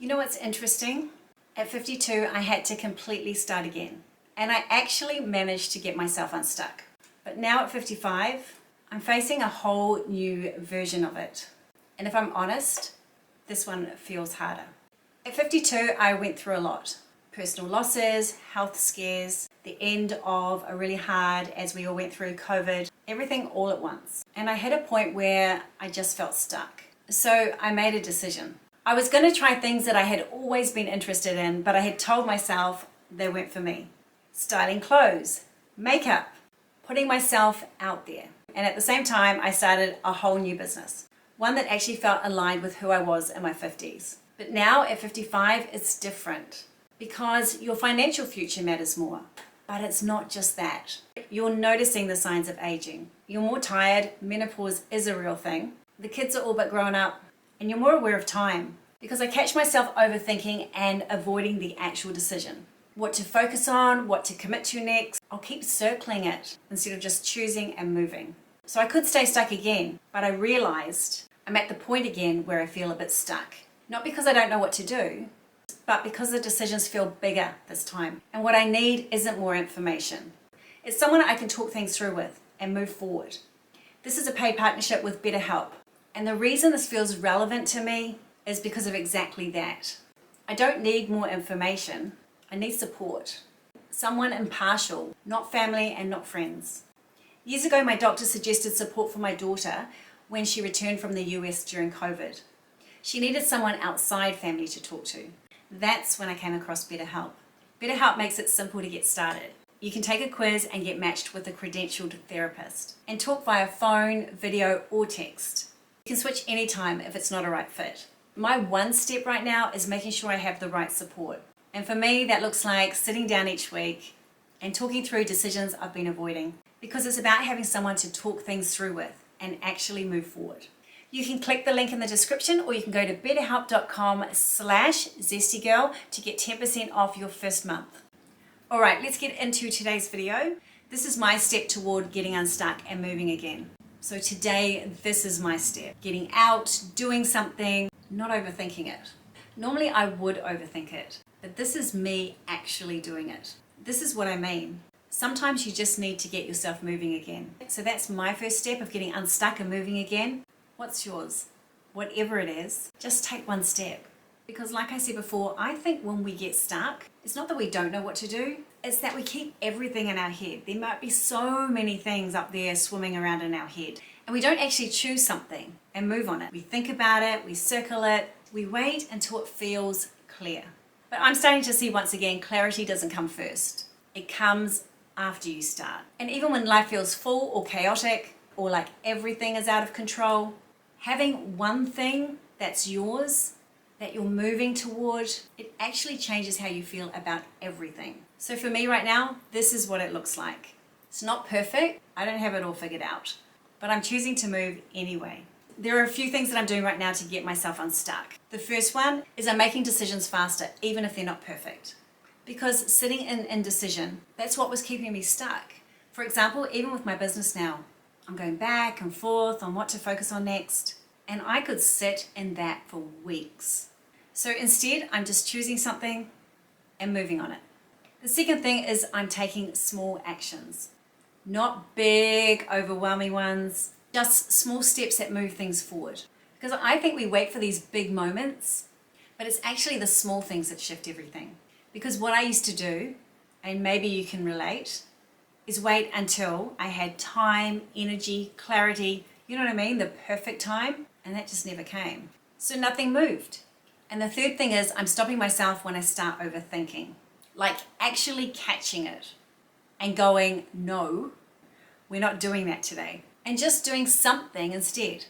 You know what's interesting? At 52, I had to completely start again. And I actually managed to get myself unstuck. But now at 55, I'm facing a whole new version of it. And if I'm honest, this one feels harder. At 52, I went through a lot. Personal losses, health scares, the end of a really hard, as we all went through, COVID, everything all at once. And I hit a point where I just felt stuck. So I made a decision. I was going to try things that I had always been interested in, but I had told myself they weren't for me. Styling clothes, makeup, putting myself out there. And at the same time, I started a whole new business. One that actually felt aligned with who I was in my 50s. But now at 55, it's different because your financial future matters more. But it's not just that. You're noticing the signs of aging. You're more tired, menopause is a real thing. The kids are all but grown up, and you're more aware of time. Because I catch myself overthinking and avoiding the actual decision. What to focus on, what to commit to next. I'll keep circling it instead of just choosing and moving. So I could stay stuck again, but I realized I'm at the point again where I feel a bit stuck. Not because I don't know what to do, but because the decisions feel bigger this time. And what I need isn't more information. It's someone I can talk things through with and move forward. This is a paid partnership with BetterHelp. And the reason this feels relevant to me is because of exactly that. I don't need more information. I need support. Someone impartial, not family and not friends. Years ago, my doctor suggested support for my daughter when she returned from the US during COVID. She needed someone outside family to talk to. That's when I came across BetterHelp. BetterHelp makes it simple to get started. You can take a quiz and get matched with a credentialed therapist and talk via phone, video, or text. You can switch anytime if it's not a right fit. My one step right now is making sure I have the right support. And for me, that looks like sitting down each week and talking through decisions I've been avoiding. Because it's about having someone to talk things through with and actually move forward. You can click the link in the description, or you can go to betterhelp.com/zestygirl to get 10% off your first month. All right, let's get into today's video. This is my step toward getting unstuck and moving again. So today, this is my step. Getting out, doing something, not overthinking it. Normally I would overthink it, but this is me actually doing it. This is what I mean. Sometimes you just need to get yourself moving again. So that's my first step of getting unstuck and moving again. What's yours? Whatever it is, just take one step. Because like I said before, I think when we get stuck, it's not that we don't know what to do, it's that we keep everything in our head. There might be so many things up there swimming around in our head, and we don't actually choose something and move on it. We think about it, we circle it, we wait until it feels clear. But I'm starting to see once again, clarity doesn't come first. It comes after you start. And even when life feels full or chaotic, or like everything is out of control, having one thing that's yours, that you're moving toward, it actually changes how you feel about everything. So for me right now, this is what it looks like. It's not perfect, I don't have it all figured out, but I'm choosing to move anyway. There are a few things that I'm doing right now to get myself unstuck. The first one is I'm making decisions faster, even if they're not perfect. Because sitting in indecision, that's what was keeping me stuck. For example, even with my business now, I'm going back and forth on what to focus on next, and I could sit in that for weeks. So instead, I'm just choosing something and moving on it. The second thing is I'm taking small actions. Not big, overwhelming ones, just small steps that move things forward. Because I think we wait for these big moments, but it's actually the small things that shift everything. Because what I used to do, and maybe you can relate, is wait until I had time, energy, clarity, you know what I mean, the perfect time, and that just never came. So nothing moved. And the third thing is I'm stopping myself when I start overthinking, like actually catching it and going, no, we're not doing that today. And just doing something instead,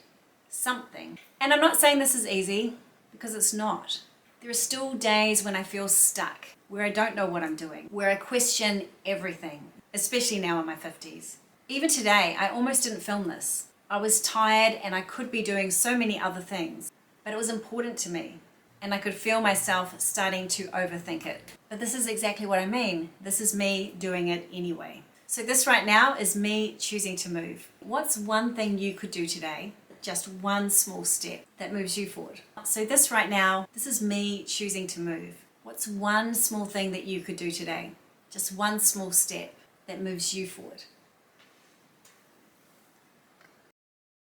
something. And I'm not saying this is easy, because it's not. There are still days when I feel stuck, where I don't know what I'm doing, where I question everything, especially now in my 50s. Even today, I almost didn't film this. I was tired and I could be doing so many other things, but it was important to me. And I could feel myself starting to overthink it. But this is exactly what I mean. This is me doing it anyway. So this right now is me choosing to move. What's one thing you could do today just one small step that moves you forward. So this right now, this is me choosing to move. What's one small thing that you could do today? Just one small step that moves you forward.